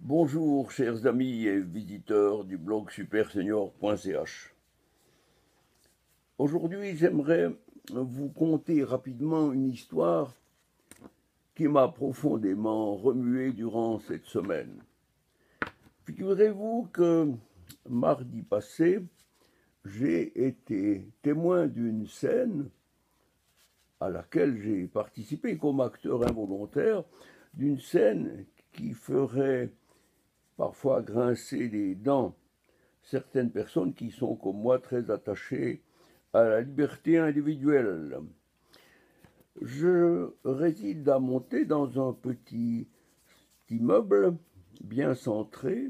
Bonjour chers amis et visiteurs du blog supersenior.ch. Aujourd'hui j'aimerais vous conter rapidement une histoire qui m'a profondément remué durant cette semaine. Figurez-vous que mardi passé, j'ai été témoin d'une scène à laquelle j'ai participé comme acteur involontaire, d'une scène qui ferait parfois grincer les dents certaines personnes qui sont comme moi très attachées à la liberté individuelle. Je réside à Monté dans un petit immeuble bien centré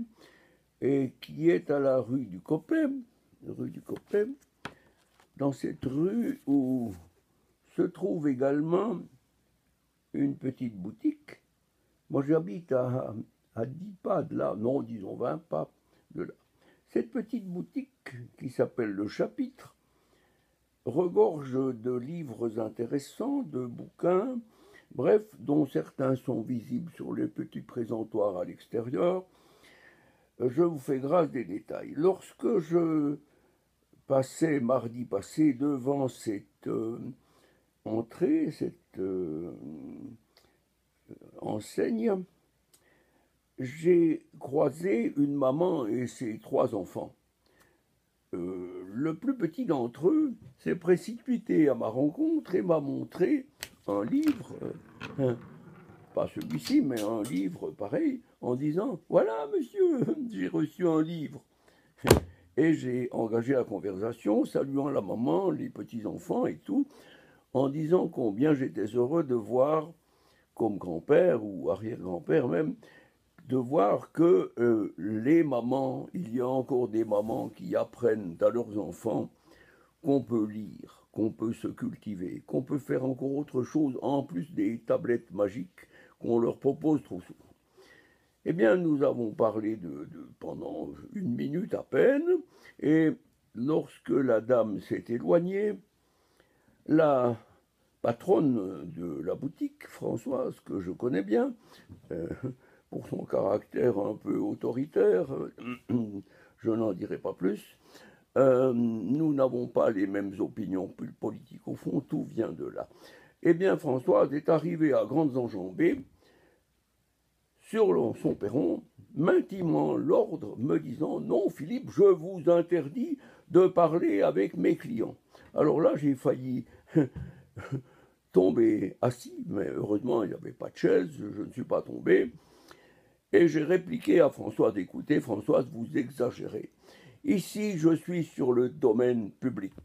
et qui est à la rue du Coppet, dans cette rue où se trouve également une petite boutique. Moi j'habite à 10 pas de là, non disons 20 pas de là. Cette petite boutique qui s'appelle Le Chapitre regorge de livres intéressants, de bouquins, bref, dont certains sont visibles sur les petits présentoirs à l'extérieur. Je vous fais grâce des détails. Lorsque je passais mardi passé devant cette entrée, cette enseigne, j'ai croisé une maman et ses 3 enfants. Le plus petit d'entre eux s'est précipité à ma rencontre et m'a montré un livre, pas celui-ci, mais un livre pareil, en disant « Voilà, monsieur, j'ai reçu un livre ». Et j'ai engagé la conversation, saluant la maman, les petits-enfants et tout, en disant combien j'étais heureux de voir, comme grand-père ou arrière-grand-père même, de voir que les mamans, il y a encore des mamans qui apprennent à leurs enfants qu'on peut lire, qu'on peut se cultiver, qu'on peut faire encore autre chose en plus des tablettes magiques qu'on leur propose trop souvent. Eh bien, nous avons parlé pendant 1 minute à peine, et lorsque la dame s'est éloignée, la patronne de la boutique, Françoise, que je connais bien, pour son caractère un peu autoritaire, je n'en dirai pas plus. Nous n'avons pas les mêmes opinions politiques au fond, tout vient de là. Eh bien, Françoise est arrivée à grandes enjambées sur son perron, m'intimant l'ordre, me disant « Non, Philippe, je vous interdis de parler avec mes clients. » Alors là, j'ai failli tomber assis, mais heureusement, il n'y avait pas de chaise, je ne suis pas tombé. Et j'ai répliqué à Françoise, écoutez, Françoise, vous exagérez. Ici, je suis sur le domaine public.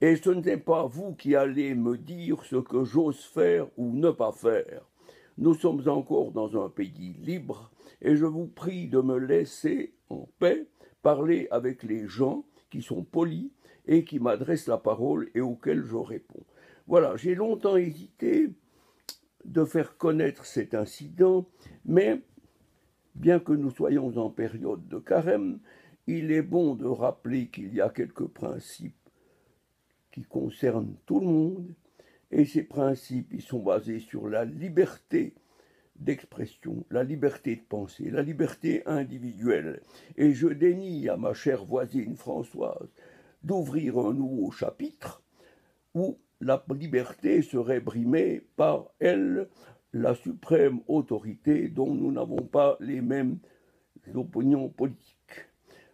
Et ce n'est pas vous qui allez me dire ce que j'ose faire ou ne pas faire. Nous sommes encore dans un pays libre et je vous prie de me laisser en paix parler avec les gens qui sont polis et qui m'adressent la parole et auxquels je réponds. Voilà, j'ai longtemps hésité de faire connaître cet incident, mais bien que nous soyons en période de carême, il est bon de rappeler qu'il y a quelques principes qui concernent tout le monde, et ces principes, ils sont basés sur la liberté d'expression, la liberté de penser, la liberté individuelle. Et je dénie à ma chère voisine Françoise d'ouvrir un nouveau chapitre où la liberté serait brimée par elle, la suprême autorité dont nous n'avons pas les mêmes opinions politiques.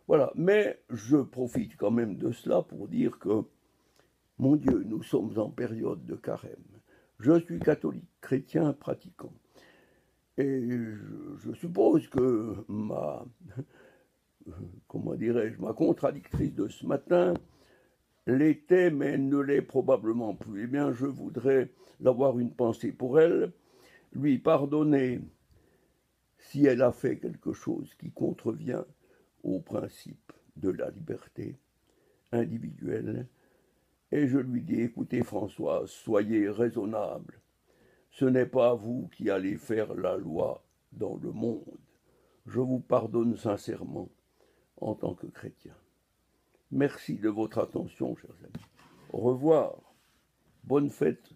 Voilà, mais je profite quand même de cela pour dire que, mon Dieu, nous sommes en période de carême. Je suis catholique, chrétien, pratiquant. Et je suppose que ma contradictrice de ce matin l'était, mais elle ne l'est probablement plus. Eh bien, je voudrais avoir une pensée pour elle, lui pardonner si elle a fait quelque chose qui contrevient au principe de la liberté individuelle. Et je lui dis, écoutez Françoise, soyez raisonnable. Ce n'est pas vous qui allez faire la loi dans le monde. Je vous pardonne sincèrement en tant que chrétien. Merci de votre attention, chers amis. Au revoir. Bonne fête